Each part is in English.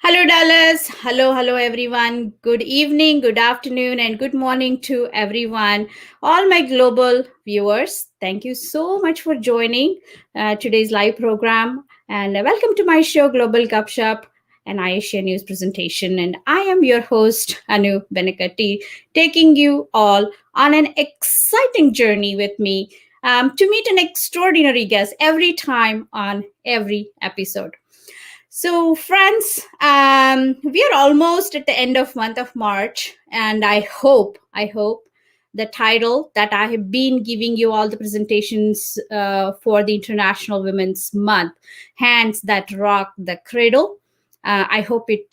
Hello, Dallas. Hello, everyone. Good evening, good afternoon, and good morning to everyone. All my global viewers, thank you so much for joining today's live program. And welcome to my show, Global Gupshup, an Asia News presentation. And I am your host, Anu Benekati, taking you all on an exciting journey with me to meet an extraordinary guest every time on every episode. So, friends, we are almost at the end of month of March, and I hope the title that I have been giving you all the presentations for the International Women's Month, Hands That Rock the Cradle. I hope it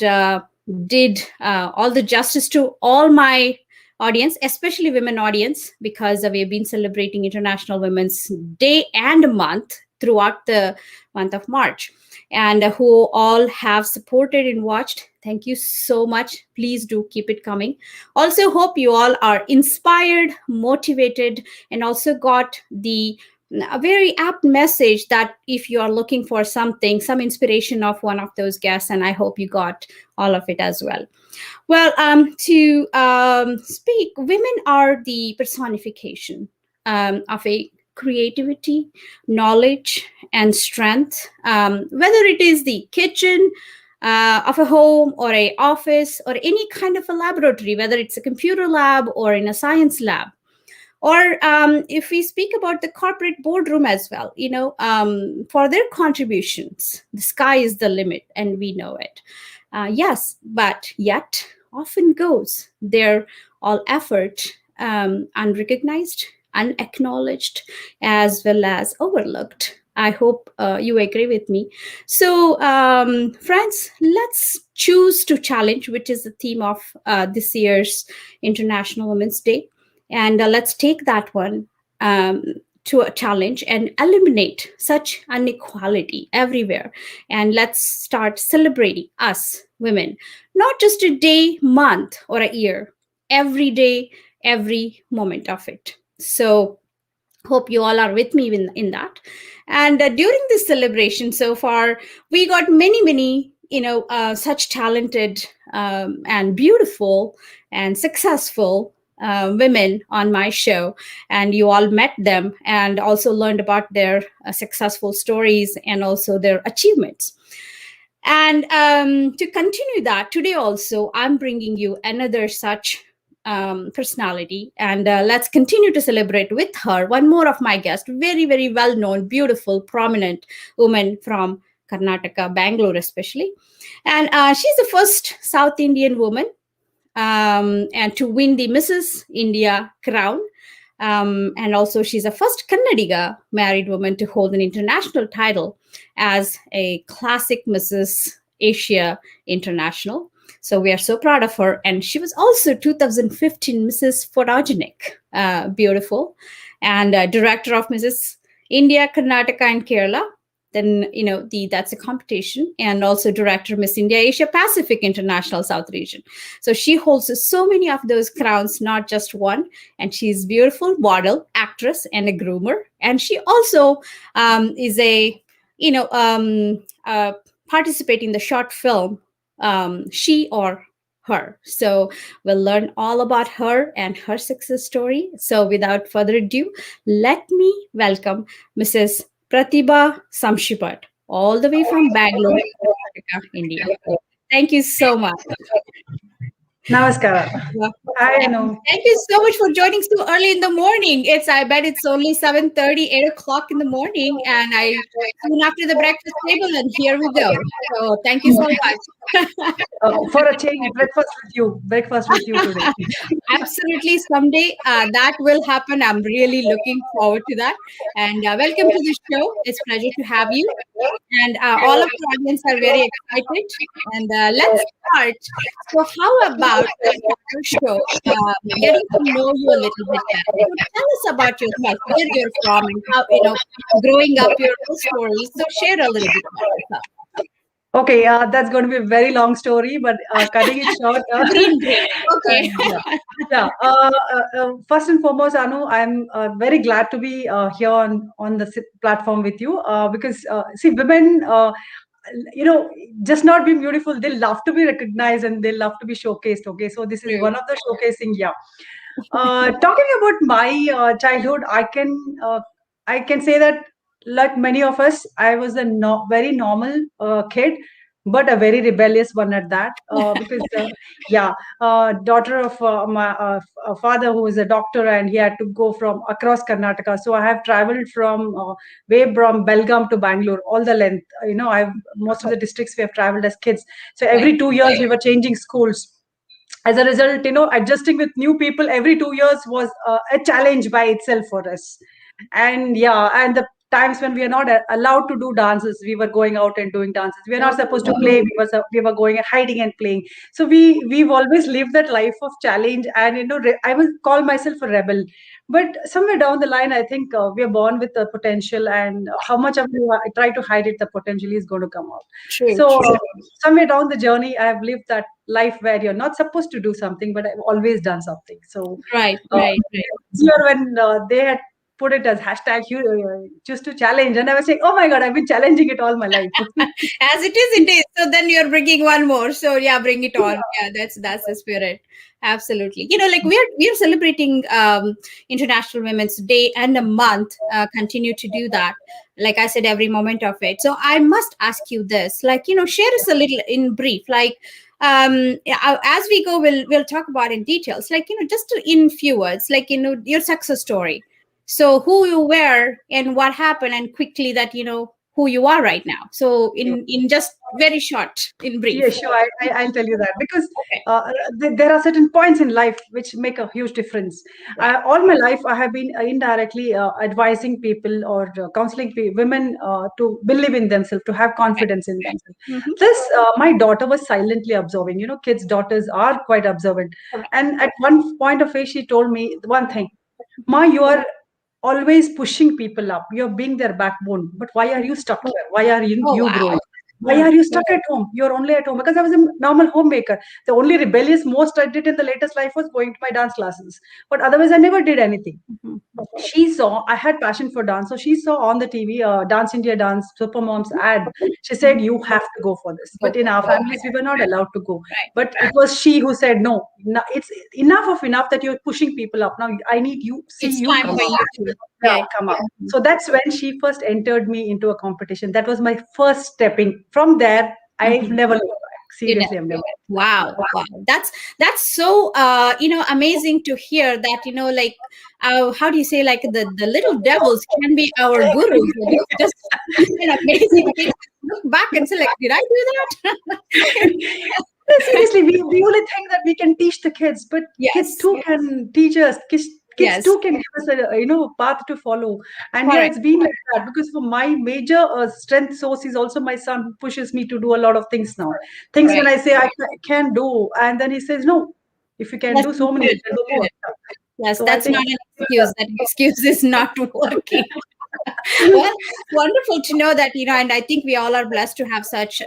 did all the justice to all my audience, especially women audience, because we've been celebrating International Women's Day and month throughout the month of March, and who all have supported and watched. Thank you so much. Please do keep it coming. Also, hope you all are inspired, motivated, and also got the a very apt message that if you are looking for something, some inspiration of one of those guests, and I hope you got all of it as well. Well, to speak, women are the personification of a creativity, knowledge, and strength. Whether it is the kitchen of a home or a office or any kind of a laboratory, whether it's a computer lab or in a science lab, or if we speak about the corporate boardroom as well, for their contributions, the sky is the limit, and we know it. Yes, but yet often goes their all effort unrecognized, unacknowledged, as well as overlooked. I hope you agree with me. So, friends, let's choose to challenge, which is the theme of this year's International Women's Day. And let's take that one to a challenge and eliminate such inequality everywhere. And let's start celebrating us women, not just a day, month, or a year, every day, every moment of it. So, hope you all are with me in that. And during this celebration so far, we got many, such talented and beautiful and successful women on my show, and you all met them and also learned about their successful stories and also their achievements. And to continue that, today also I'm bringing you another such personality, and let's continue to celebrate with her. One more of my guests, very well known, beautiful, prominent woman from Karnataka, Bangalore especially, and she's the first South Indian woman and to win the Mrs. India crown. And also, she's the first Kannadiga married woman to hold an international title as a classic Mrs. Asia International. So we are so proud of her. And she was also 2015 Mrs. Photogenic, beautiful, and director of Mrs. India, Karnataka, and Kerala. Then that's a competition, and also director Miss India Asia Pacific International South Region. So she holds so many of those crowns, not just one. And she's beautiful model, actress, and a groomer. And she also is a participating in the short film She or Her. So we'll learn all about her and her success story. So without further ado, let me welcome Mrs. Prathibha Saunshimath, all the way from Bangalore, India. Thank you so much. Namaskara. Hi, Anu. Thank you so much for joining so early in the morning. I bet it's only 7:30, 8 o'clock in the morning, and I soon after the breakfast table, and here we go. So thank you so much. For a change, breakfast with you today. Absolutely, someday that will happen. I'm really looking forward to that. And welcome to the show. It's a pleasure to have you. And all of the audience are very excited. And let's start. So, how about our show? Getting to know you a little bit better. So tell us about yourself, where you're from, and how growing up, your own stories. So, share a little bit about yourself. Okay, that's going to be a very long story, but cutting it short. Green. Okay. Yeah. First and foremost, Anu, I'm very glad to be here on the platform with you because see, women. you know, just not being beautiful, they love to be recognized and they love to be showcased. Okay, so this is True. one of the showcasing. Yeah. Talking about my childhood, I can say that, like many of us, I was a very normal kid, but a very rebellious one at that. Because yeah, daughter of my father, who is a doctor, and he had to go from across Karnataka. So I have traveled from way from Belgaum to Bangalore, all the length. You know, I've most of the districts we have traveled as kids. So Right. every 2 years we were changing schools. As a result, you know, adjusting with new people every 2 years was a challenge by itself for us. And yeah, and the times when we are not allowed to do dances, we were going out and doing dances. We are not supposed to play, we were going and hiding and playing. So we've always lived that life of challenge. And you know, I will call myself a rebel. But somewhere down the line, I think we are born with the potential, and how much of you try to hide it, the potential is going to come out. True. So True. somewhere down the journey, I have lived that life where you're not supposed to do something, but I've always done something. So Right. uh, Right. Right. here when they had put it as hashtag choose to challenge, and I was saying, oh my god, I've been challenging it all my life. As it is, it is. So then you're bringing one more. So yeah, bring it on. Yeah, that's the spirit. Absolutely. Like we're celebrating International Women's Day and a month. Continue to do that. Like I said, every moment of it. So I must ask you this. Like share us a little in brief. Like yeah, as we go, we'll talk about in details. Like just in few words. Like your success story. So who you were and what happened, and quickly that who you are right now. So in just very short, in Yeah, brief. sure. I'll tell you that because Okay. there are certain points in life which make a huge difference. Right. All my life, I have been indirectly advising people or counseling women to believe in themselves, to have Right. confidence in themselves. Mm-hmm. Plus, my daughter was silently observing. You know, kids' daughters are quite observant. Correct. And at one point of age, she told me one thing: Ma, you are always pushing people up. You're being their backbone. But why are you stuck here? Why are Oh you wow. growing? Why Mm. are you stuck at home? You're only at home. Because I was a normal homemaker. The only rebellious most I did in the latest life was going to my dance classes. But otherwise, I never did anything. Mhm. She saw I had passion for dance, so she saw on the TV Dance India Dance Supermom's ad. She said, you have to go for this. Go But in for our it. families we were not allowed to go. Right. But it was she who said, no, no, it's enough that you're pushing people up. Now I need you, see It's you time come for up. you to. Yeah, Yeah. come up. So that's when she first entered me into a competition. That was my first stepping. From there, I've Mhm. never looked back. You never Seriously, I've never do it. looked Wow, wow. That's so amazing to hear that like how do you say, like the little devils can be our gurus. And it's just an amazing thing. Look back and say, like, did I do that? back. No, seriously, we only think that we can teach the kids, but kids Yes, too can teach us. Kids yes, too can give us a path to follow. And yeah, correct, it's been like that because for my major strength source is also my son, who pushes me to do a lot of things now. Things when right. I say can do, and then he says no. If you can That's do so many, good. you can do Good. more. Yes, So I that's think not an excuse. That excuse is not working. Well, wonderful to know that and I think we all are blessed to have such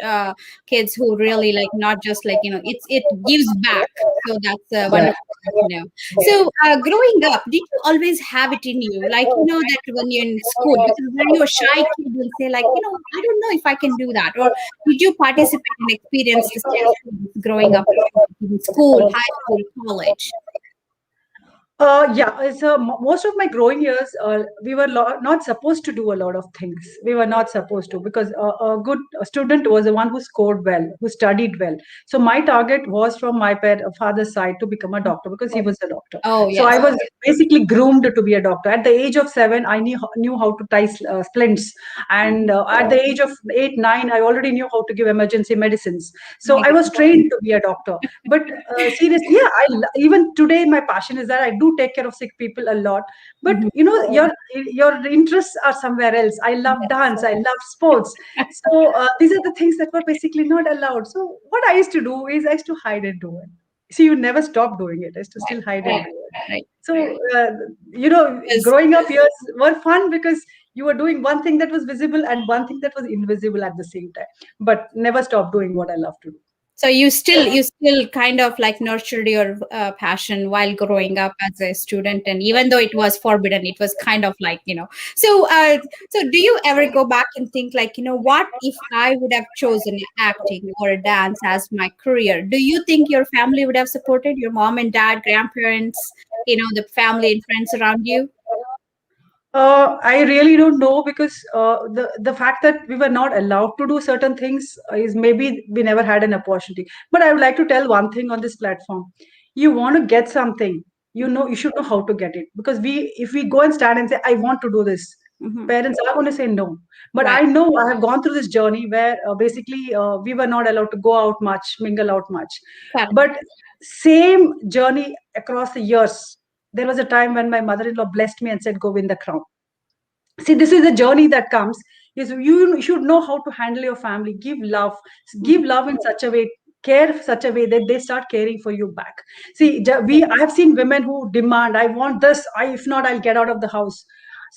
kids who really, like, not just like it gives back. So that's yeah. wonderful to know. So growing up, did you always have it in you, like that when you're in school, because were you a shy kid and say, like, I don't know if I can do that, or did you participate and experience the stage growing up in school, high school, college? Yeah, so most of my growing years, we were not supposed to do a lot of things. We were not supposed to because a good student was the one who scored well, who studied well. So my target was from my father's side to become a doctor because he was a doctor. Oh So I yes. was basically groomed to be a doctor. At the age of 7, I knew how to tie splints, and at the age of 8, 9, I already knew how to give emergency medicines. So My I was goodness. trained to be a doctor. But seriously, yeah, even today my passion is that I do take care of sick people a lot. But Mhm. your interests are somewhere else. I love Yes. dance. I love sports. So these are the things that were basically not allowed. So what I used to do is I used to hide and do it. See, you never stop doing it. I used to Right, still hide and right, do it. right. So Because growing up years were fun because you were doing one thing that was visible and one thing that was invisible at the same time. But never stop doing what I love to do. So you still kind of like nurtured your passion while growing up as a student, and even though it was forbidden, it was kind of like, So so do you ever go back and think like, what if I would have chosen acting or dance as my career? Do you think your family would have supported, your mom and dad, grandparents, the family and friends around you? I really don't know because the fact that we were not allowed to do certain things is maybe we never had an opportunity. But I would like to tell one thing on this platform: you want to get something, you should know how to get it. Because if we go and stand and say, "I want to do this," Hmm. parents are going to say no. But Right. I know I have gone through this journey where basically we were not allowed to go out much, mingle out much. Correct. But same journey across the years. There was a time when my mother-in-law blessed me and said, "Go win the crown." See, this is the journey that comes. Is you should know how to handle your family, give Mhm. love in such a way, care such a way that they start caring for you back. See, I have seen women who demand, "I want this, if not I'll get out of the house."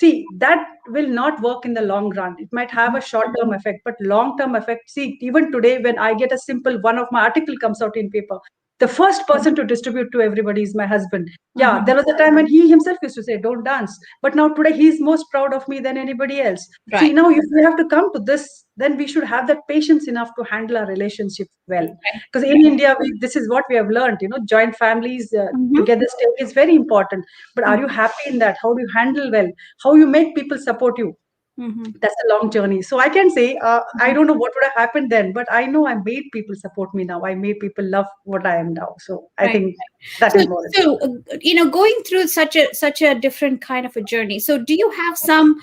See, that will not work in the long run. It might have a short term effect, but long term effect. See, even today when I get a simple one of my article comes out in paper, the first person to distribute to everybody is my husband. Yeah, Mhm. there was a time when he himself used to say, "Don't dance," but now today he's most proud of me than anybody else. See, Right. now if we have to come to this, then we should have that patience enough to handle our relationship well. Right. Because in India, this is what we have learned. Joint families Mhm. together stay is very important. But are you happy in that? How do you handle well? How you make people support you? Mhm. That's a long journey. So I can say, I Mhm. don't know what would have happened then, but I know I made people support me now. I made people love what I am now. So I Right. think that So, is more so important. going through such a different kind of a journey. So, do you have some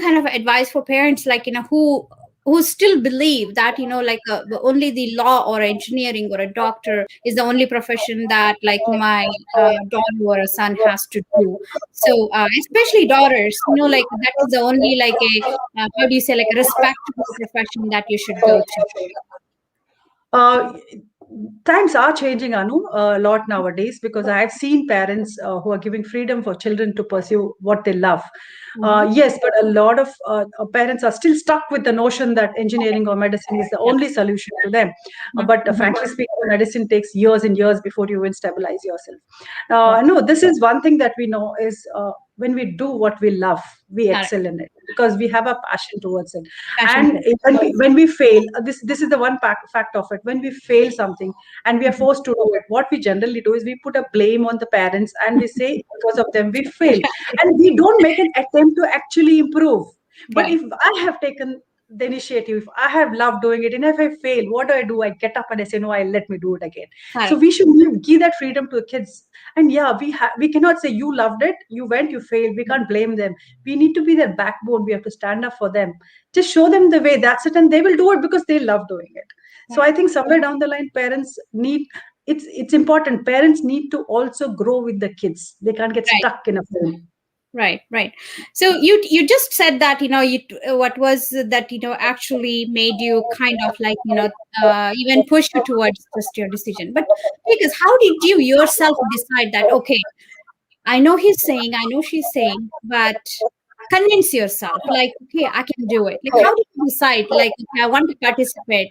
kind of advice for parents, like who still believe that like only the law or engineering or a doctor is the only profession that like my daughter or a son has to do. So, especially daughters, like that is the only like a how do you say, like a respectable profession that you should go to. Uh, Times are changing, Anu, a lot nowadays because I have seen parents who are giving freedom for children to pursue what they love. Mm-hmm. Yes, but a lot of parents are still stuck with the notion that engineering or medicine is the Yeah. only solution to them. But Mm-hmm. frankly speaking, medicine takes years and years before you even stabilize yourself. Right. No, this is one thing that we know is when we do what we love, we Correct. excel in it because we have a passion towards it. Passion And for. when we fail, this is the one fact of it. When we fail something and we are Mhm. forced to do it, what we generally do is we put a blame on the parents and we say because of them we fail, and we don't make an attempt to actually improve. But Right. if I have taken the initiative, if I have loved doing it, and if I fail, what do? I get up and I say, "No, I let me do it again." So Correct. we should give that freedom to the kids. And yeah, we cannot say you loved it, you went, you failed. We can't blame them. We need to be their backbone. We have to stand up for them. Just show them the way. That's it, and they will do it because they love doing it. So Right. I think somewhere down the line, parents need. It's important. Parents need to also grow with the kids. They can't get Right. stuck in a film. Right. Right. So you just said that what was that actually made you kind of like even push you towards just your decision. But because how did you yourself decide that, okay, I know he's saying, I know she's saying, but convince yourself, like, okay, I can do it. Like, how did you decide, like, okay, I want to participate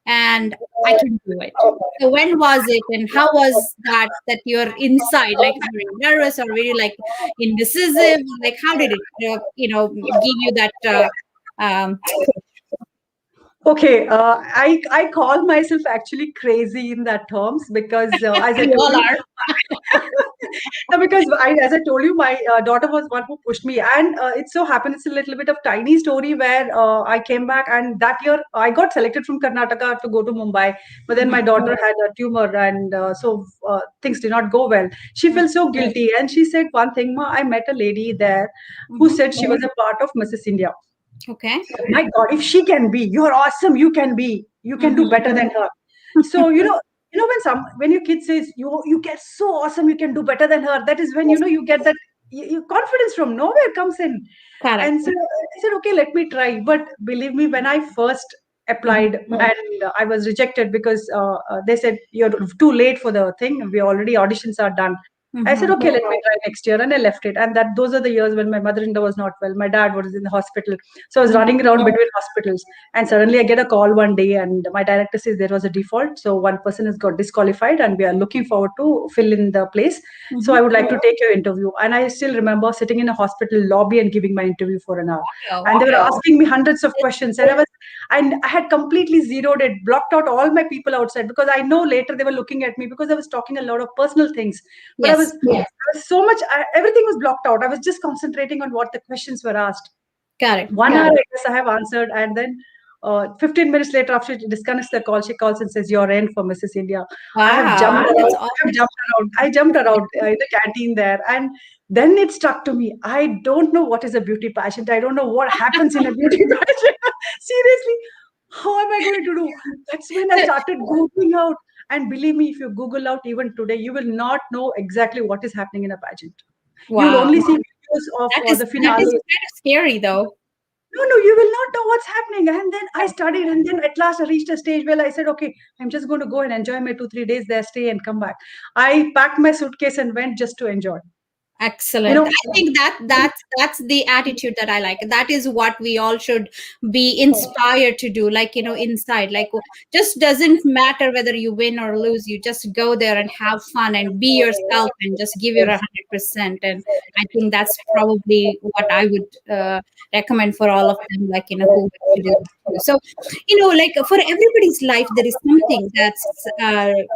and I can do it? So when was it, and how was that your inside, like, were you nervous or were you like indecisive? Like, how did it, give you that push? Okay, I call myself actually crazy in that terms because as I We told all you, are. no, because as I told you, my daughter was one who pushed me, and it so happened it's a little bit of tiny story where I came back, and that year I got selected from Karnataka to go to Mumbai, but then my Mhm, daughter had a tumor, and so things did not go well. She mhm, felt so guilty, and she said one thing, "Ma, I met a lady there who mhm. said she was a part of Mrs. India. Okay. My God, if she can be, you're awesome. You can do Mhm. better than her." So when your kid says you get so awesome, you can do better than her. That is when Yes. you get that confidence from nowhere comes in. Correct. And so I said, okay, let me try. But believe me, when I first Mhm, applied and I was rejected because they said you're too late for the thing. We already auditions are done. I said, Mm-hmm. okay, let me try next year. And I left it. And that those are the years when my mother-in-law was not well. My dad was in the hospital. So I was running around between hospitals. And suddenly I get a call one day and my director says there was a default. So one person has got disqualified and we are looking forward to fill in the place. So I Mm-hmm. would like to take your interview. And I still remember sitting in a hospital lobby and giving my interview for an hour. Oh, And they were asking me hundreds of it's, questions. And I had completely zeroed it, blocked out all my people outside because I know later they were looking at me because I was talking a lot of personal things. But yes, I was so much, everything was blocked out. I was just concentrating on what the questions were asked. got it. 1 hour, I guess I have answered. And then 15 minutes later, after she disconnects the call, she calls and says, "You're in for Mrs. India." I have jumped Wow, around. that's I have awesome. jumped around. I jumped around in the canteen there. And then it struck to me. I don't know what is a beauty pageant. I don't know what happens in a beauty pageant. Seriously, how am I going to do? That's when I So, started Googling out. And believe me, if you Google out even today, you will not know exactly what is happening in a pageant. You'll wow, only see videos of the that is finale. kind of scary though. No, no, you will not know what's happening. And then I studied, and then at last I reached a stage where I said, okay, I'm just going to go and enjoy my 2, 3 days there, stay and come back. I packed my suitcase and went just to enjoy. You Excellent. know, I think that's the attitude that I like. That is what we all should be inspired to do. Like, inside, like, just doesn't matter whether you win or lose. You just go there and have fun and be yourself and just give your 100%. And I think that's probably what I would recommend for all of them. Like, who wants to do this too. So, like for everybody's life, there is something that's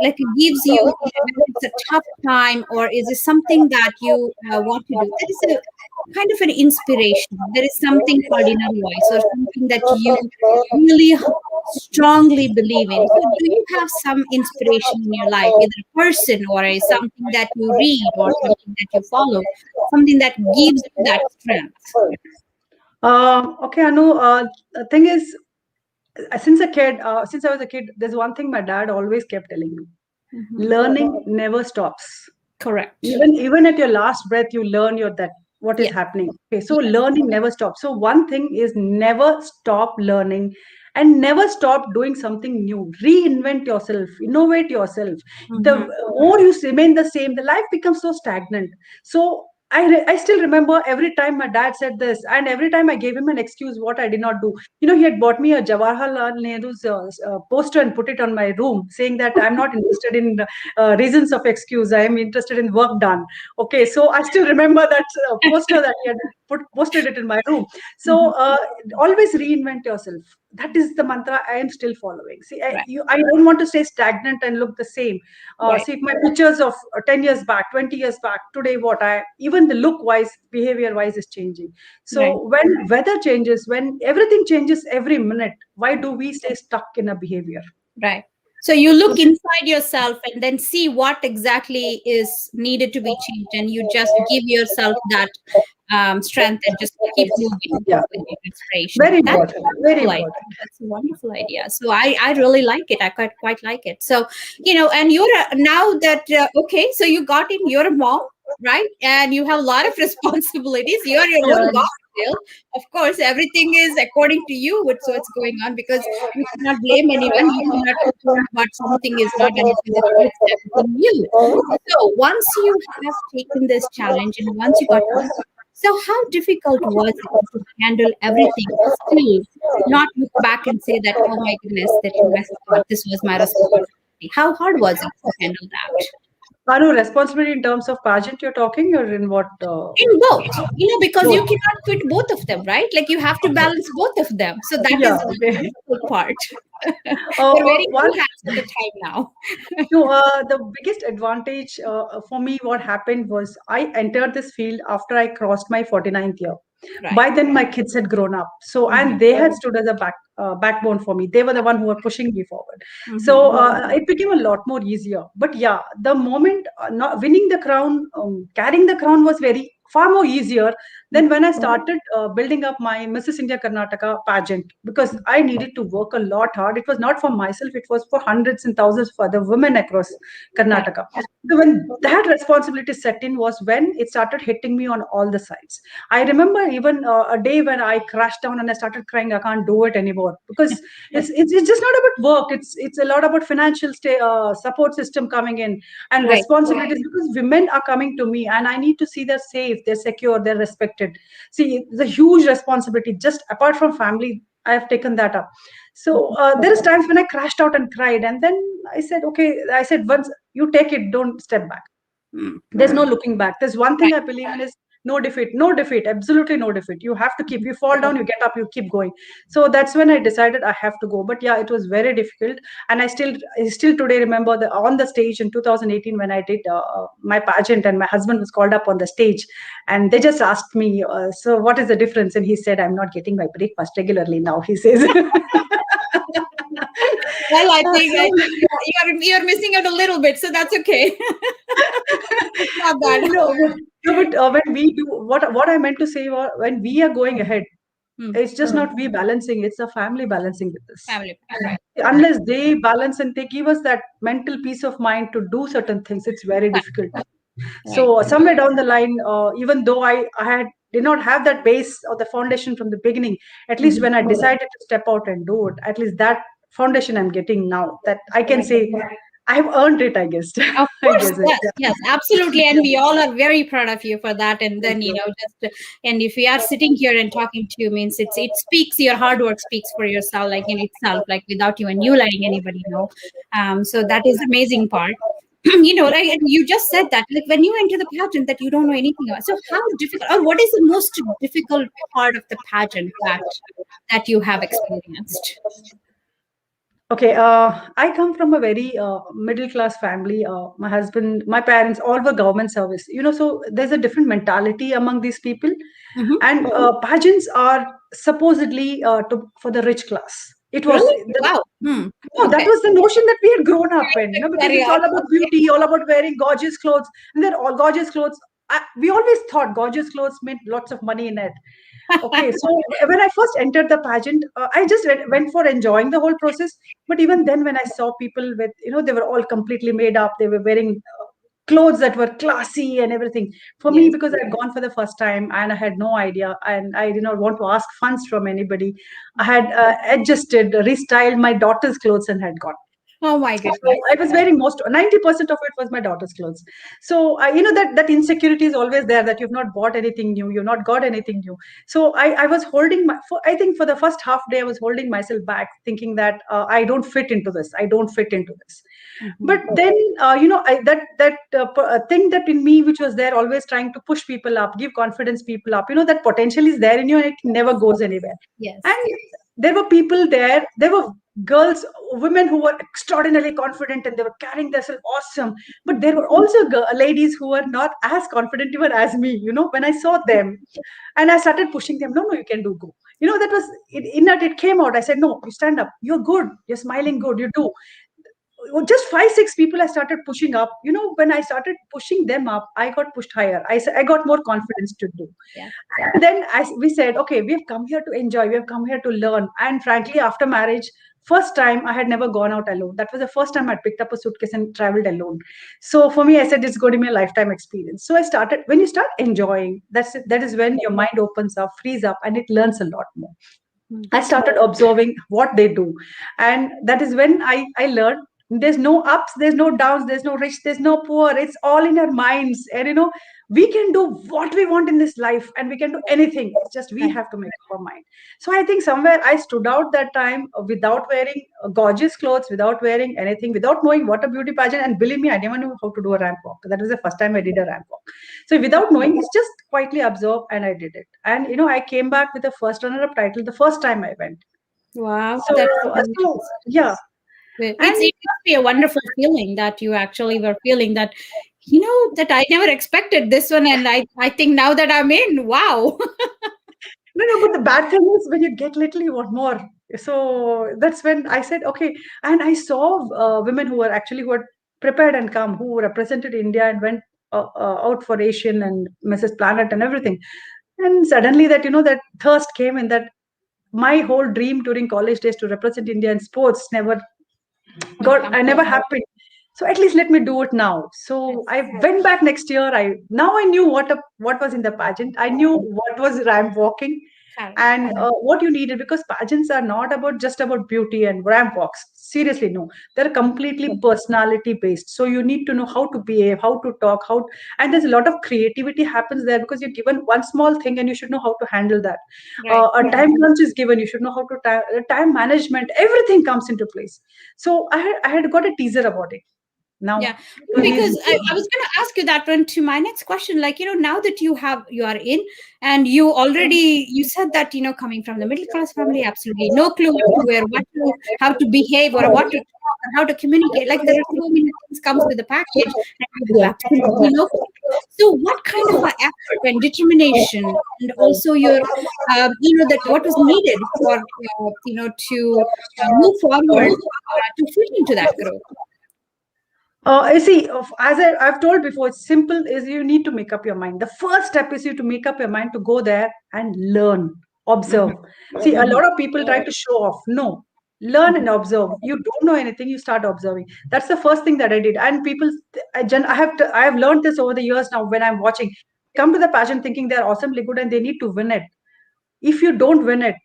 like it gives you, whether it's a tough time or is it something that you want to do. There is a kind of an inspiration. There is something called inner voice or something that you really strongly believe in. So, do you have some inspiration in your life, either a person or something that you read or something that you follow, something that gives you that strength? okay, Anu, the thing is, since I was a kid, there's one thing my dad always kept telling me: Mhm. learning never stops. Correct. Even at your last breath, you learn your that what is Yes. happening. Okay, so Yes. learning never stops. So one thing is never stop learning and never stop doing something new. Reinvent yourself, innovate yourself. The Hmm. more you remain the same, the life becomes so stagnant. So I still remember every time my dad said this, and every time I gave him an excuse what I did not do. He had bought me a Jawaharlal Nehru's poster and put it on my room, saying that I'm not interested in reasons of excuse. I am interested in work done. Okay, so I still remember that poster that he had posted it in my room. So Hmm. always reinvent yourself. That is the mantra I am still following. See, Right. I don't want to stay stagnant and look the same. Right. See, if my pictures of 10 years back, 20 years back, today, even the look wise, behavior wise is changing. Right. So when weather changes, when everything changes every minute, why do we stay stuck in a behavior? Right. So you look inside yourself and then see what exactly is needed to be changed, and you just give yourself that strength and just keep moving Yeah, with your inspiration. very That's important. a Very wonderful idea. important. That's a wonderful idea. So I really like it. I quite like it. So and you're now that okay, so you got in. You're a mom, right? And you have a lot of responsibilities. You're your own Yeah. boss still. Of course, everything is according to you. What's going on because you cannot blame anyone. You cannot complain about something is not done because it's everything you. So once you have taken this challenge and once you got to, so how difficult was it to handle everything? Still, not look back and say that, oh my goodness, that I forgot this was my responsibility. How hard was it to handle that? Anu, responsibility in terms of pageant you're talking, or in what? In both, because you Both. cannot quit both of them, right? Like you have to balance both of them. So that Yeah. is the Okay. difficult part. You're Uh, wearing one two hats at a time now. No, the biggest advantage for me, what happened was I entered this field after I crossed my 49th year. Right. By then, my kids had grown up, so and Hmm. they had stood as a backbone for me. They were the one who were pushing me forward. Hmm. So it became a lot more easier. But yeah, the moment not winning the crown, carrying the crown was very far more easier Then when I started building up my Mrs. India Karnataka pageant, because I needed to work a lot hard. It was not for myself; it was for hundreds and thousands of other women across Right. Karnataka. So when that responsibility set in was when it started hitting me on all the sides. I remember even a day when I crashed down and I started crying. I can't do it anymore because it's just not about work. It's a lot about financial support system coming in and Right. responsibilities, because women are coming to me and I need to see they're safe, they're secure, they're respected. See, it's a huge responsibility. Just apart from family, I have taken that up. So there is times when I crashed out and cried, and then I said, okay, I said, once you take it, don't step back. Mm. There's no looking back. There's one thing Right. I believe in is no defeat, no defeat, absolutely no defeat. You have to keep, you fall down, you get up, you keep going. So that's when I decided I have to go. But yeah, it was very difficult. And I still today remember on the stage in 2018 when I did my pageant, and my husband was called up on the stage, and they just asked me, so what is the difference? And he said, I'm not getting my breakfast regularly now, he says. Well, So I think you're missing out a little bit, so that's okay. It's not bad. no, but when we do what I meant to say was, when we are going ahead, Hmm. it's just not we balancing; it's the family balancing with us. Family, right? Unless they balance and they give us that mental peace of mind to do certain things, it's very Right. difficult. Right. So somewhere down the line, even though I did not have that base or the foundation from the beginning, at least Mhm. when I decided to step out and do it, at least that foundation I'm getting now, that I can Right. say I have earned it. I guess. Of I course, guess it. yes, yes, absolutely, and we all are very proud of you for that. And Thank then you. and if we are sitting here and talking to you, means it speaks, your hard work speaks for yourself, like in itself, like without even you letting anybody know. So that is the amazing part. Like and you just said that, like when you enter the pageant, that you don't know anything about. So how difficult, or what is the most difficult part of the pageant that you have experienced? Okay, I come from a very middle class family. My husband, my parents, all were government service. So there's a different mentality among these people, Mm-hmm. and pageants are supposedly for the rich class. It was Really? the, Wow. Hmm. no, that Okay. was the notion that we had grown up in. Because Carry it's on. all about beauty, all about wearing gorgeous clothes, and they're all gorgeous clothes. We always thought gorgeous clothes meant lots of money in it. Okay, so when I first entered the pageant, I just went for enjoying the whole process. But even then, when I saw people with, they were all completely made up, they were wearing clothes that were classy and everything. For me, Yes. because I'd gone for the first time and I had no idea, and I did not want to ask funds from anybody, I had adjusted, restyled my daughter's clothes and had gone. Oh my So goodness. I was wearing 90% of it was my daughter's clothes. So that insecurity is always there, that you've not bought anything new, you've not got anything new. So I was holding I think for the first half day I was holding myself back, thinking that I don't fit into this. I don't fit into this. Mhm. But then thing that in me which was there, always trying to push people up, give confidence people up. That potential is there in you and it never goes anywhere. Yes. And there were people there. There were girls, women who were extraordinarily confident and they were carrying themselves awesome. But there were also ladies who were not as confident even as me. When I saw them, and I started pushing them. No, no, you can do. Go. That was in that it came out. I said, no, you stand up. You're good. You're smiling good. You do. Just 5 6 people I started pushing up. When I started pushing them up, I got pushed higher. I got more confidence to do. Yeah. And then we said, okay, we have come here to enjoy, we have come here to learn. And frankly, after marriage, first time I had never gone out alone. That was the first time I picked up a suitcase and traveled alone. So for me, I said it's going to be a lifetime experience. So I started, when you start enjoying, that is when your mind opens up, frees up, and it learns a lot more. Mm. I started observing what they do. And that is when I learned there's no ups, there's no downs, there's no rich, there's no poor. It's all in our minds. And we can do what we want in this life and we can do anything. It's just we Right. have to make up our mind. So I think somewhere I stood out that time without wearing gorgeous clothes, without wearing anything, without knowing what a beauty pageant. And believe me, I never knew how to do a ramp walk. That was the first time I did a ramp walk. So without knowing, it's just quietly absorbed and I did it. And I came back with the first runner-up title the first time I went. Wow. So, That's yeah. And it must be a wonderful feeling that you actually were feeling that, that I never expected this one. And I think now that I'm in, wow. no, no, but the bad thing is when you get little, you want more. So that's when I said, okay. And I saw women who were prepared and come, who represented India and went out for Asian and Mrs. Planet and everything. And suddenly that, that thirst came in, that my whole dream during college days to represent India in sports never got, Come. I never happened. So at least let me do it now. So I went back next year. I knew what was in the pageant. I knew what was ramp walking, Correct. and what you needed, because pageants are not about just about beauty and ramp walks. Seriously, no, they're completely personality based. So you need to know how to behave, how to talk, and there's a lot of creativity happens there, because you're given one small thing and you should know how to handle that. Right. A time crunch is given, you should know how to time management. Everything comes into place. So I had got a teaser about it. Yeah, Now because release. I was going to ask you that one to my next question. Like, now that you are in, and you said that, coming from the middle class family, absolutely no clue how to behave, or what to talk, or how to communicate. Like, there are so many things comes with the package, and you have absolutely no clue. So, what kind of a effort and determination, and also your, that what was needed for, to move forward to fit into that group? You see, I've told before, it's simple. Is you need to make up your mind. The first step is you to make up your mind to go there and learn, observe. Mhm, See, a mhm, lot of people try to show off. No, learn and mhm. observe. You don't know anything, you start observing. That's the first thing that I did. And people, I have learned this over the years now. When I'm watching, they come to the pageant thinking they're awesomely good and they need to win it. If you don't win it,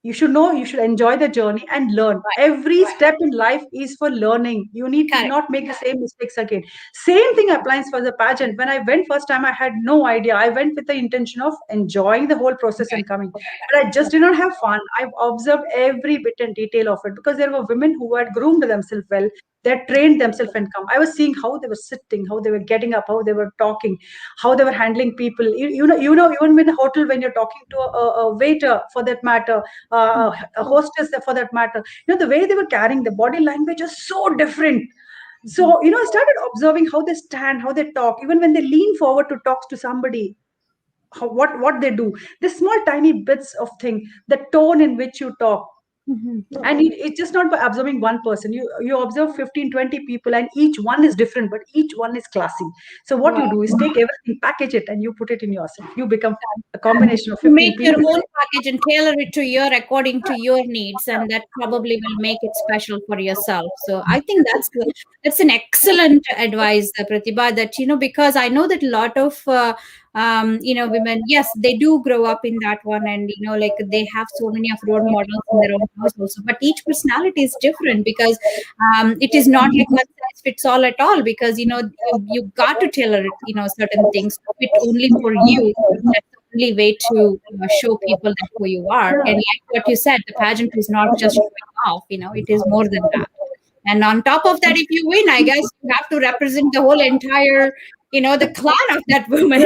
you should know, you should enjoy the journey and learn. Right. Every step in life is for learning. You need to Correct. not make the same mistakes again. Same thing applies for the pageant. When I went first time, I had no idea. I went with the intention of enjoying the whole process Right. and coming, but I just did not have fun. I observed every bit and detail of it, because there were women who had groomed themselves well. They had trained themselves and come. I was seeing how they were sitting, how they were getting up, how they were talking, how they were handling people. Even in a hotel, when you're talking to a waiter for that matter, a hostess for that matter, the way they were carrying, the body language is so different. Mhm. So I started observing how they stand, how they talk, even when they lean forward to talk to somebody, what they do, the small tiny bits of thing, the tone in which you talk. Mhm. And it's just not by observing one person. You observe 15, 20 people, and each one is different, but each one is classy. So what you Wow. do is take everything, package it, and you put it in yourself. You become a combination of To make 15 your people. own package and tailor it to your according to your needs, and that probably will make it special for yourself. So I think that's an excellent advice, Pratibha, that because I know that a lot of women, yes, they do grow up in that one, and like they have so many of role models in their own house also, but each personality is different, because it is not like one size fits all at all, because you got to tailor it, certain things to fit only for you. That's the only way to show people that who you are. And like what you said, the pageant is not just showing off, it is more than that. And on top of that, if you win, I guess you have to represent the whole entire, the clan of that woman.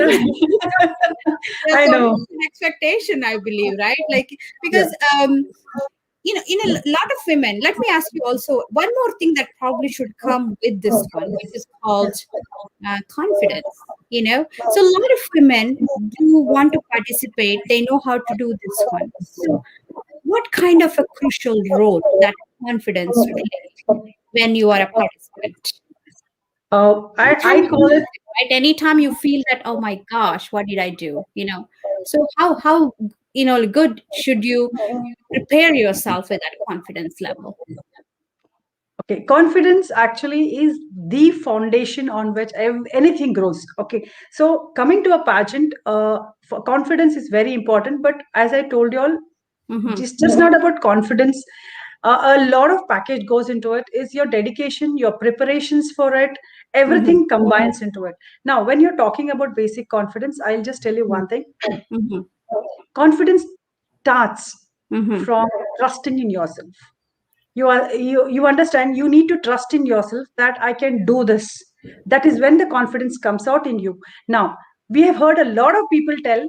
That's I know. almost an expectation, I believe, right? Like, Yeah. because in a lot of women, let me ask you also one more thing that probably should come with this one, which is called confidence. So a lot of women do want to participate, they know how to do this one. So what kind of a crucial role that confidence play when you are a participant? I Anytime you call lose it. it, right? Anytime you feel that, oh my gosh, what did I do? So how good should you prepare yourself with that confidence level? Okay, confidence actually is the foundation on which anything grows. Okay, so coming to a pageant, for confidence is very important. But as I told you all, Mm-hmm. it's just not about confidence. A lot of package goes into it. Is your dedication, your preparations for it, Mm-hmm. everything combines into it. Now, when you're talking about basic confidence, I'll just tell you one thing. Mm-hmm. Confidence starts Mm-hmm. from trusting in yourself. You understand, you need to trust in yourself that I can do this. That is when the confidence comes out in you. Now, we have heard a lot of people tell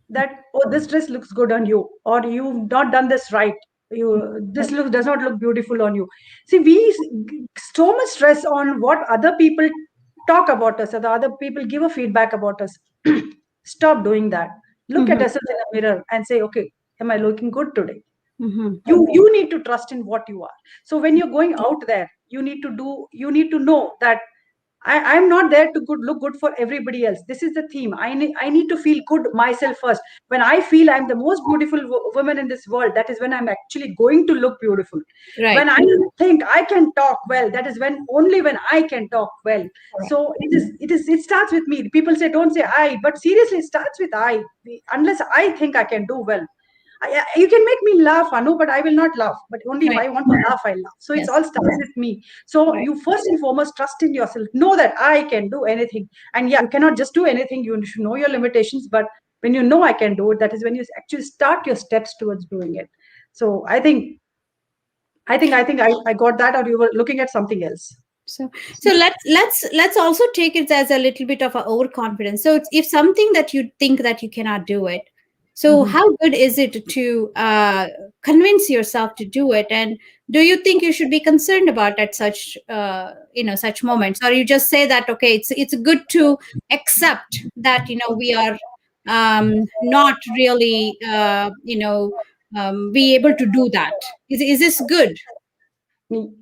that, oh, this dress looks good on you, or you've not done this right, you this look does not look beautiful on you. See, so much stress on what other people talk about us, or the other people give a feedback about us. Stop doing that. Look at Mm-hmm. yourself in the mirror and say, okay, am I looking good today? Mm-hmm. You need to trust in what you are. So when you're going out there, you need to know that I'm not there to look good for everybody else. This is the theme. I need to feel good myself first. When I feel I'm the most beautiful woman in this world, that is when I'm actually going to look beautiful. Right. When I think I can talk well, that is when only when I can talk well. So it starts with me. People say don't say I, but seriously, it starts with I. Unless I think I can do well, you can make me laugh, Anu, but I will not laugh. But only if Right. I want to laugh, I laugh. So it's Yes. all starts with me. So Right. you first and foremost trust in yourself. Know that I can do anything. And yeah, you cannot just do anything. You should know your limitations. But when you know I can do it, that is when you actually start your steps towards doing it. So I got that, or you were looking at something else. So, so let's also take it as a little bit of a overconfidence. So, if something that you think that you cannot do it, so Mhm. how good is it to convince yourself to do it? And do you think you should be concerned about at such such moments, or you just say that okay, it's good to accept that we are not really be able to do that? Is this good?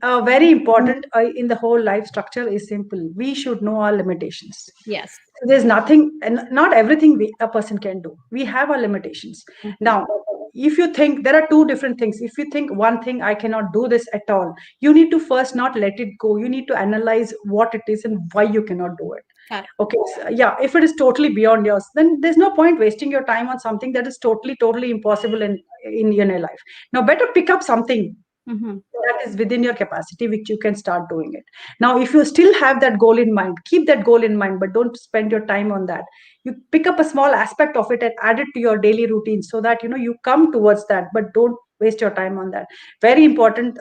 Very important in the whole life structure is simple. We should know our limitations. Yes. So there's nothing, and not everything a person can do. We have our limitations. Mhm. Now, if you think there are two different things, if you think one thing, I cannot do this at all, you need to first not let it go. You need to analyze what it is and why you cannot do it. Got Okay, so, yeah, if it is totally beyond yours, then there's no point wasting your time on something that is totally impossible in your life. Now, better pick up something it. Hmm. that is within your capacity, which you can start doing it. Now if you still have that goal in mind, keep that goal in mind, but don't spend your time on that. You pick up a small aspect of it and add it to your daily routine, so that you come towards that, but don't waste your time on that. Very important.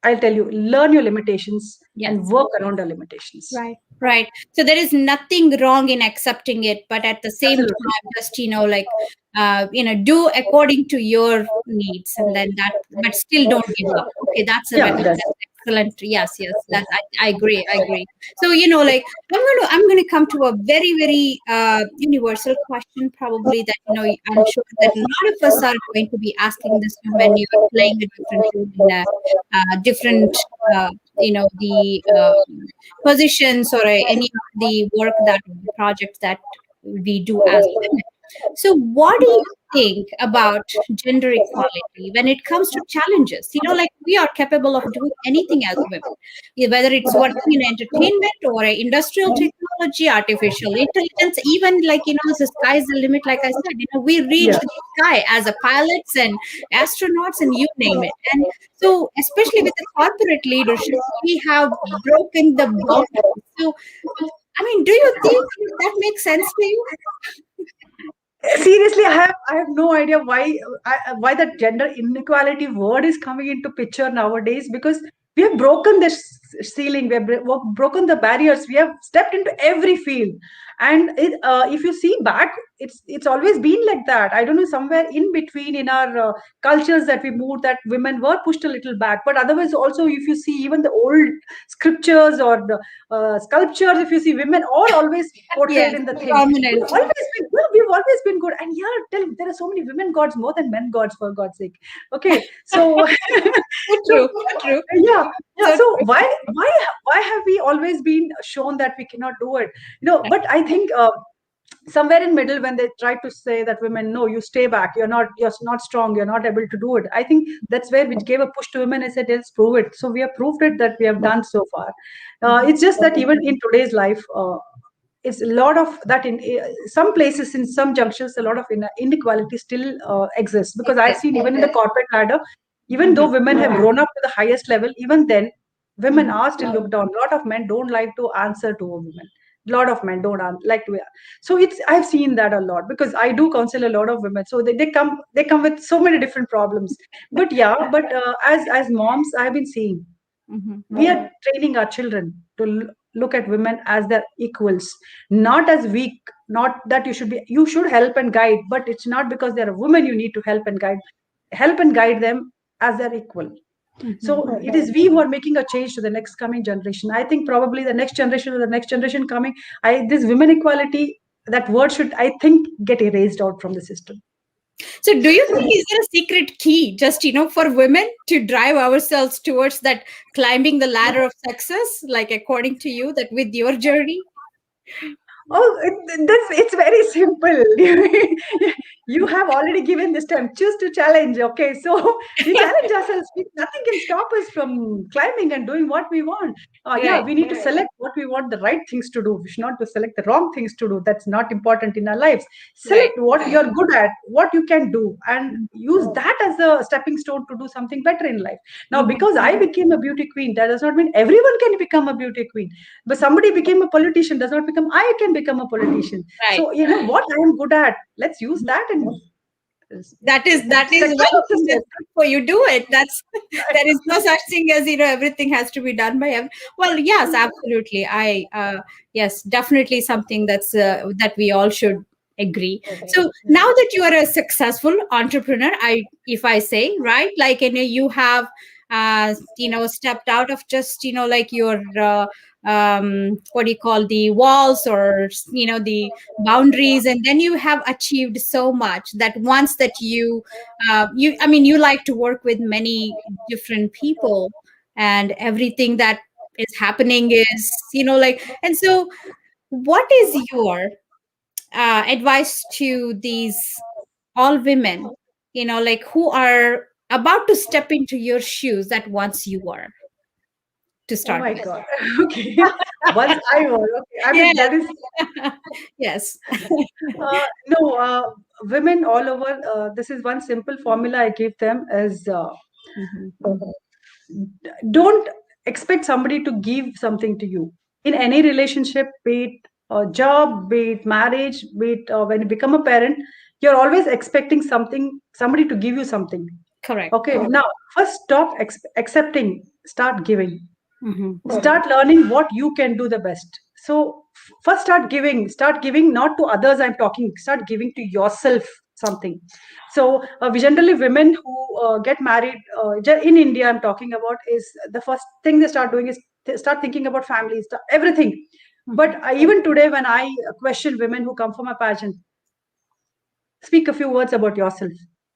I'll tell you, learn your limitations and Yes. work around your limitations. Right. Right. So there is nothing wrong in accepting it, but at the same Absolutely. time, just do according to your needs, and then that, but still don't give up. Okay, that's a Yeah, better. that's That's excellent. Yes, yes. That I agree. I agree. So like I'm gonna come to a very very universal question, probably that I'm sure that a lot of us are going to be asking this when you are playing a different role in a different the positions or any of the work that the projects that we do as women. So what do you think about gender equality when it comes to challenges? Like we are capable of doing anything as women. Whether it's working in entertainment or industrial technology, artificial intelligence, even like the sky's the limit. Like I said, we reach yeah. the sky as a pilots and astronauts and you name it. And so, especially with the corporate leadership, we have broken the boundaries. So, I mean, do you think that makes sense to you? Seriously, I have no idea why that gender inequality word is coming into picture nowadays, because we have broken this ceiling, we have broken the barriers, we have stepped into every field. And if you see back, it's always been like that. I don't know, somewhere in between in our cultures that we moved, that women were pushed a little back. But otherwise also, if you see even the old scriptures or the sculptures, if you see, women are always portrayed Yes, in the thing. We've prominent. always been, well, we've always been good. And yeah, there are so many women gods more than men gods, for God's sake. Okay, so So so true, so true, yeah. so So true. why have we always been shown that we cannot do it? But I think somewhere in middle, when they try to say that women, no, you stay back, you're not strong, you're not able to do it, I think that's where we gave a push to women and said, let's prove it. So we have proved it, that we have done so far. Mhm. It's just that even in today's life, it's a lot of that in some places, in some junctions, a lot of inequality still exists, because I've Exist. seen even in the corporate ladder, even though Mhm. women have grown up to the highest level, even then women Mhm. are still looked down. A lot of men don't like to answer to a woman. A lot of men don't like to. So I've seen that a lot, because I do counsel a lot of women. So they come with so many different problems. But yeah, but as moms, I've been seeing, Mhm. we are training our children to look at women as their equals, not as weak. Not that you should help and guide, but it's not because they're a woman you need to help and guide them as their equal. So Mhm. it is we who are making a change to the next coming generation. I think probably the next generation or the next generation coming, this women equality, that word should, I think, get erased out from the system. So, do you think is there a secret key, just for women to drive ourselves towards that climbing the ladder of success, like according to you, that with your journey? Oh, it's very simple. You have already given this time. Choose to challenge. Okay, so we challenge ourselves. Nothing can stop us from climbing and doing what we want. Yeah, Right, we need to select what we want, the right things to do. We should not to select the wrong things to do. That's not important in our lives. right. Select what you're good at, what you can do, and use that as a stepping stone to do something better in life. Now, Mhm. because I became a beauty queen, that does not mean everyone can become a beauty queen. But somebody became a politician does not become I can become a politician. Right. So what I am good at, let's use that and That is one success thing is that's good for you. Do it. That's there is no such thing as everything has to be done by well, yes, absolutely. I yes, definitely something that we all should agree. So now that you are a successful entrepreneur, if I say, right, like you have stepped out of just like your what do you call, the walls, or the boundaries, and then you have achieved so much that once that you I mean, you like to work with many different people, and everything that is happening is like, and so what is your advice to these all women, like who are about to step into your shoes that once you were, to oh start my with? god. Okay. Once I was okay. I mean Yes. that is Yes. no women all over. This is one simple formula I give them is Mhm. don't expect somebody to give something to you in any relationship, be it a job, be it marriage, be it when you become a parent. You're always expecting somebody to give you something. Correct. Okay, now first stop accepting, start giving. Hmm. Start learning what you can do the best. So first start giving not to others. I'm talking, start giving to yourself something. So we generally, women who get married in India, I'm talking about, is the first thing they start doing is start thinking about families, everything. But even today when I question women who come from a pageant, speak a few words about yourself.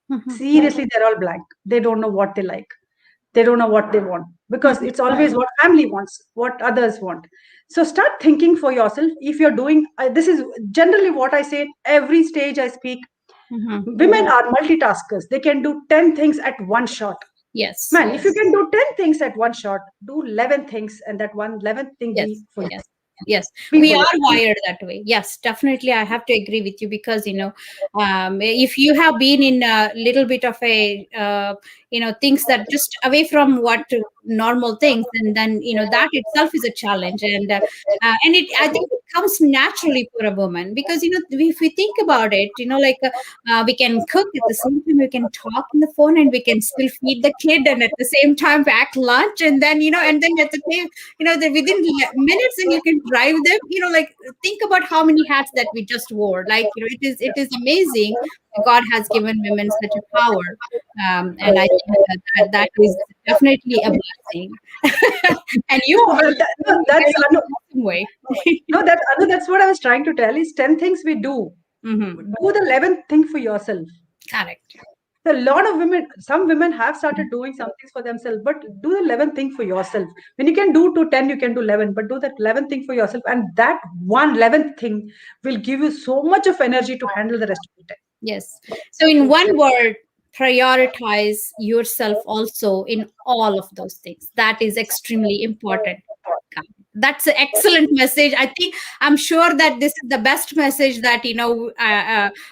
Hmm. Seriously, they're all blank. They don't know what they like. They don't know what they want, because Hmm. it's always what family wants, what others want. So start thinking for yourself. If you're doing this is generally what I say every stage I speak. Hmm. Women are multitaskers. They can do 10 things at one shot. Yes. Man, if you can do 10 things at one shot, do 11 things, and that one 11th thing Yes. be for you. Yes. Yes, Be we for you. are wired that way. Yes, definitely. I have to agree with you because, if you have been in a little bit of a, things that just away from what normal things, and then, that itself is a challenge. And I think it comes naturally for a woman because, if we think about it, like we can cook at the same time, we can talk on the phone, and we can still feed the kid, and at the same time pack lunch, and then, and then at the same, within minutes, and you can drive them, like think about how many hats that we just wore, like, it is amazing. God has given women such a power, and I think that is definitely a blessing. And you No, are well, no, in a very awesome way. no, that's what I was trying to tell is 10 things we do. Hmm. Do the 11th thing for yourself. Correct. A lot of women, some women have started doing some things for themselves, but do the 11th thing for yourself. When you can do to 10, you can do 11, but do that 11th thing for yourself. And that one 11th thing will give you so much of energy to handle the rest of the Yes. So, in one word, prioritize yourself also in all of those things. That is extremely important. That's an excellent message. I think, I'm sure that this is the best message that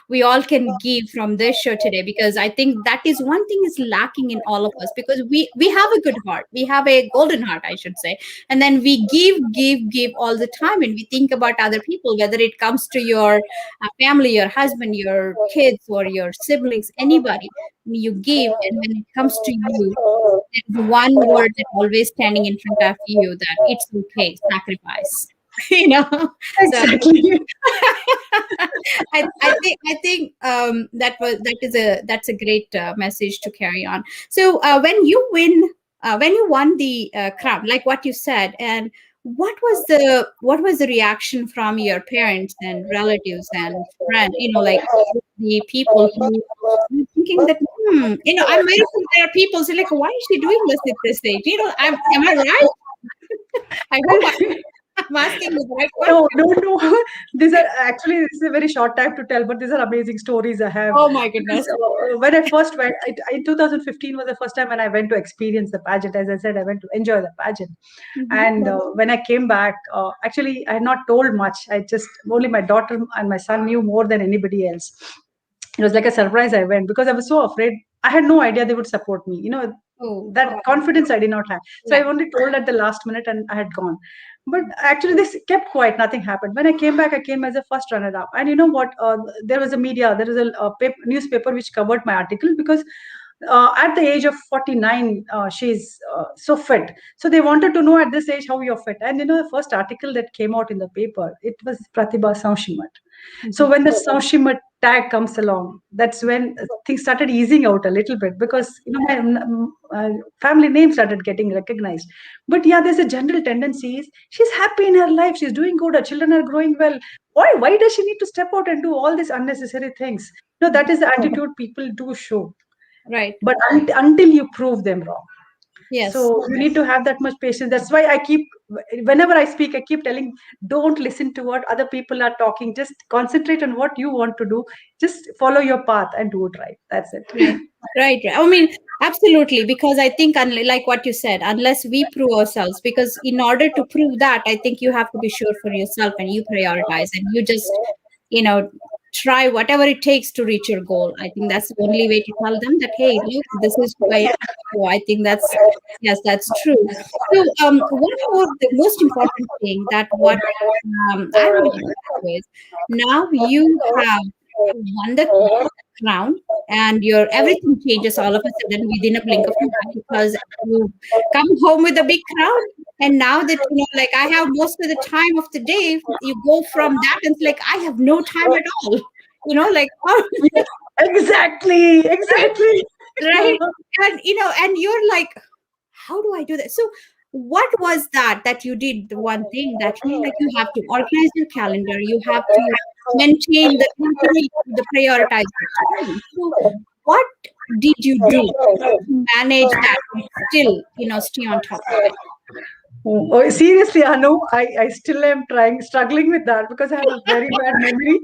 we all can give from this show today, because I think that is one thing is lacking in all of us, because we have a good heart, we have a golden heart, I should say, and then we give all the time, and we think about other people, whether it comes to your family, your husband, your kids, or your siblings, anybody. You give, and when it comes to you, there's one word that always standing in front of you, that it's okay, sacrifice. you know so day. Exactly. I think that's a great message to carry on. So when you won the crown, like what you said, and what was the reaction from your parents and relatives and friends? Like the people who were thinking that, I'm very sure there are people say like, why is she doing this at this age? Am I right? I hope I'm asking the right No, question. no, no. These are actually, this is a very short time to tell, but these are amazing stories I have. Oh my Because goodness. when I first went, in 2015 was the first time when I went to experience the pageant. As I said, I went to enjoy the pageant. Hmm. And when I came back, actually, I had not told much. Only my daughter and my son knew more than anybody else. It was like a surprise I went because I was so afraid. I had no idea they would support me. Oh, That confidence I did not have. So I right. only told at the last minute and I had gone. But actually, this kept quiet. Nothing happened. When I came back, I came as a first runner-up. And you know what? There was a media, there was a newspaper which covered my article because at the age of 49, she's so fit. So they wanted to know at this age how you're fit. And the first article that came out in the paper, it was Prathibha Saunshimath. So Mhm. when the Saunshimath tag comes along, that's when things started easing out a little bit because my family name started getting recognized. But yeah, there's a general tendency is she's happy in her life, she's doing good, her children are growing well. Why does she need to step out and do all these unnecessary things? That is the attitude people do show, Right. but until you prove them wrong. Yes. So you need to have that much patience. That's why whenever I speak, I keep telling, don't listen to what other people are talking. Just concentrate on what you want to do. Just follow your path and do it right. That's Right. it. Right. Right. I mean, absolutely. Because I think, like what you said, unless we prove ourselves, because in order to prove that, I think you have to be sure for yourself and you prioritize and you just, you know, try whatever it takes to reach your goal. I think that's the only way to tell them that, hey, look, this is who I am. So I think yes, that's true. So, one more, the most important thing that what I want to ask you is now you have won the crown and your everything changes all of a sudden within a blink of an eye because you come home with a big crown and now that like I have most of the time of the day you go from that and it's like I have no time at all like Exactly. right, Exactly. right, and and you're like, how do I do that? So what was that you did, the one thing that like you have to organize your calendar, you have to maintain the continuity, the prioritize the time. So what did you do to manage that and still stay on top of it? Oh, seriously, Anu, I still am struggling with that because I have a very bad memory.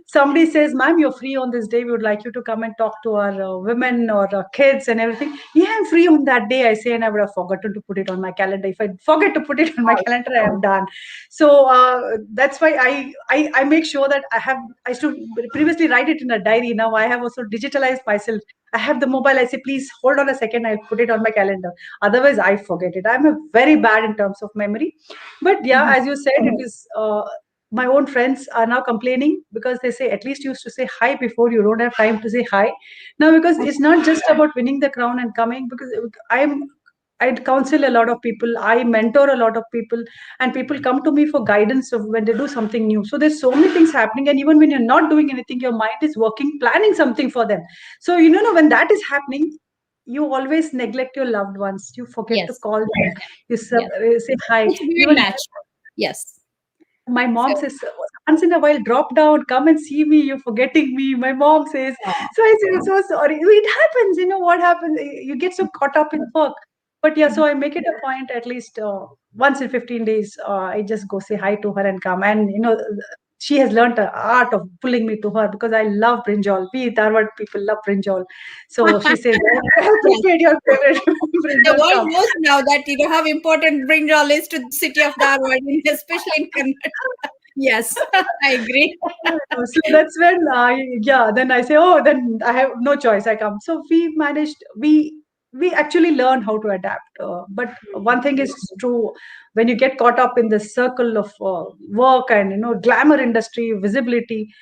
Somebody says, ma'am, you're free on this day. We would like you to come and talk to our women or kids and everything. Yeah, I'm free on that day. I say, and I would have forgotten to put it on my calendar. If I forget to put it on my calendar, I am done. So that's why I make sure that I used to previously write it in a diary. Now I have also digitalized myself. I have the mobile. I say, please hold on a second. I'll put it on my calendar. Otherwise, I forget it. I'm a very bad in terms of memory. But yeah, Mhm. as you said, it is. My own friends are now complaining because they say at least you used to say hi before. You don't have time to say hi now because it's not just about winning the crown and coming. Because I counsel a lot of people. I mentor a lot of people, and people come to me for guidance of when they do something new. So there's so many things happening, and even when you're not doing anything, your mind is working, planning something for them. So when that is happening, you always neglect your loved ones. You forget to Yes, call them. You yes, say hi. it's very Even natural. Yes. my So, mom says, once in a while, drop down, come and see me. You're forgetting me. My mom says. uh, So I say, I'm so sorry. It happens. You know what happens? You get so caught up in work. But yeah, so I make it a point at least once in 15 days. I just go say hi to her and come. And she has learned the art of pulling me to her because I love brinjal. We Dharwad people love brinjal. So she says, I have yes, prepared your favorite the brinjal. world Come. knows now that how important brinjal is to the city of Dharwad, especially in Kannada. Yes, I agree. So that's when then I say, oh, then I have no choice. I come. So we actually learn how to adapt. But one thing is true: when you get caught up in the circle of work and glamour industry, visibility,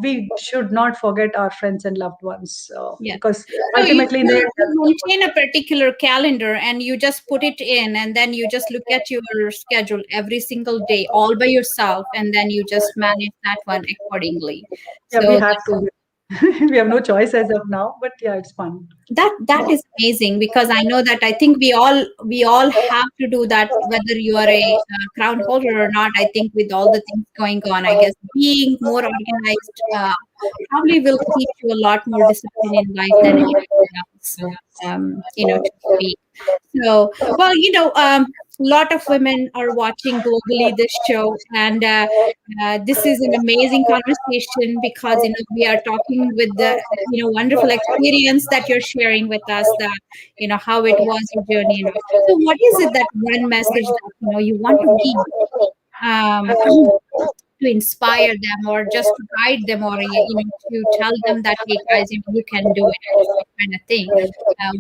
we should not forget our friends and loved ones Yes. because So you ultimately in the you end, you maintain a particular calendar and you just put it in and then you just look at your schedule every single day all by yourself and then you just manage that one accordingly. yeah, we So have to. We have no choice as of now, but yeah, it's fun. That is amazing, because I know that I think we all have to do that, whether you are a crown holder or not. I think with all the things going on, I guess being more organized probably will teach you a lot more discipline in life than anything else. To speak. So, well, a lot of women are watching globally this show, and this is an amazing conversation, because we are talking with the wonderful experience that you're sharing with us, that how it was your journey. So, what is it, that one message that you want to give? Um, to inspire them, or just to guide them, or to tell them that, hey guys, you can do it, kind of thing.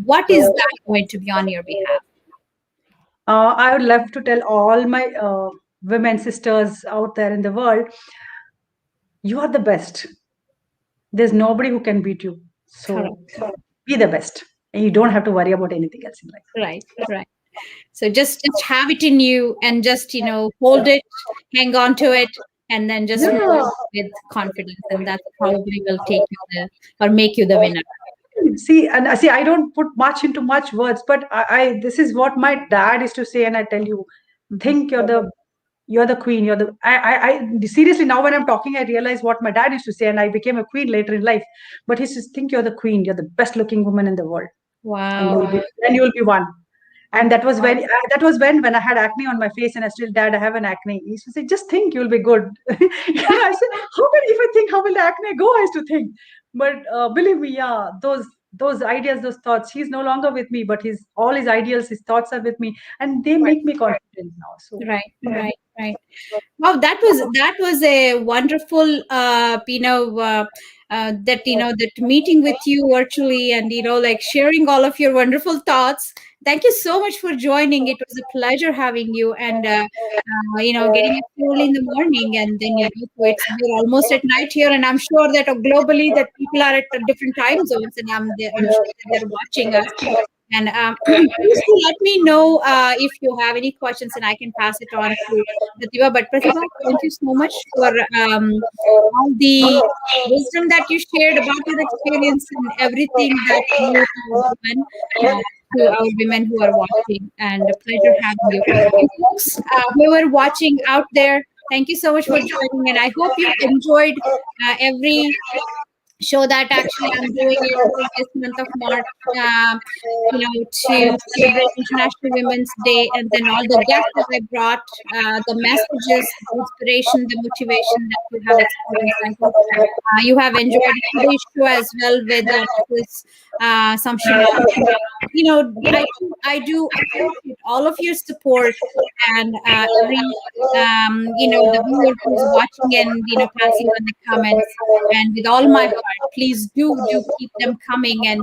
What is that going to be on your behalf? I would love to tell all my women sisters out there in the world, you are the best. There's nobody who can beat you. Correct. So be the best. And you don't have to worry about anything else in life. Right, right. So just have it in you, and just hold it, hang on to it, and then just move Yeah. with confidence, and that probably will take you or make you the winner. See, and see, I don't put much into much words, but I this is what my dad used to say, and I tell you, Mhm. think you're the queen. You're the I seriously, now when I'm talking, I realize what my dad used to say, and I became a queen later in life. But he says, think you're the queen. You're the best looking woman in the world, and Wow. you will be one. And Mhm. that was when I had acne on my face, and I still, dad, I have an acne. He used to say, just think, you'll be good. I said, how can, if I think, how will the acne go? I used to think, but believe me, yeah, those ideas, those thoughts. He's no longer with me, but his all his ideals, his thoughts are with me, and they Right, make me confident now. So right, right, right. Wow, that was a wonderful, that that meeting with you virtually, and like sharing all of your wonderful thoughts. Thank you so much for joining. It was a pleasure having you, and getting up early in the morning, and then so we're almost at night here, and I'm sure that globally that people are at different time zones, and I'm sure that they're watching us. And please do let me know if you have any questions, and I can pass it on to Pratibha. But Pratibha, thank you so much for all the wisdom that you shared about your experience and everything that you have given to our women who are watching. And a pleasure having you. And folks who are watching out there, thank you so much for joining. And I hope you enjoyed every show that actually I'm doing it for this month of March, to celebrate International Women's Day, and then all the guests that I brought, the messages, the inspiration, the motivation that you have experienced. I hope you have enjoyed today's show as well with Mrs. Samshimath. I do appreciate all of your support, and every the viewer who's watching, and passing on the comments. And with all my heart, please do keep them coming, and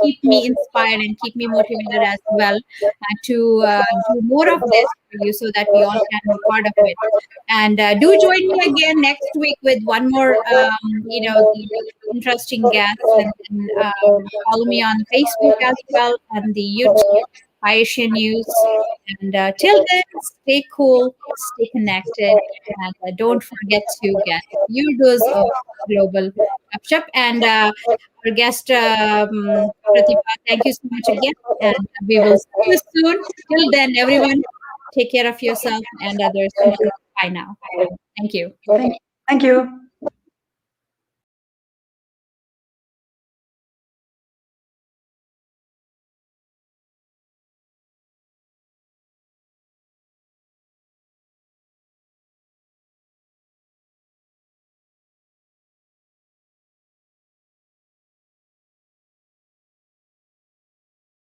keep me inspired and keep me motivated as well, to do more of this for you, so that we all can be part of it. And do join me again next week with one more the interesting guest, and then follow me on Facebook as well, and the YouTube, Aisha News. And till then, stay cool, stay connected, and don't forget to get your dose of global upship. And our guest, Pratibha, thank you so much again, and we will see you soon. Till then, everyone, take care of yourself and others. Bye now. Thank you. thank you.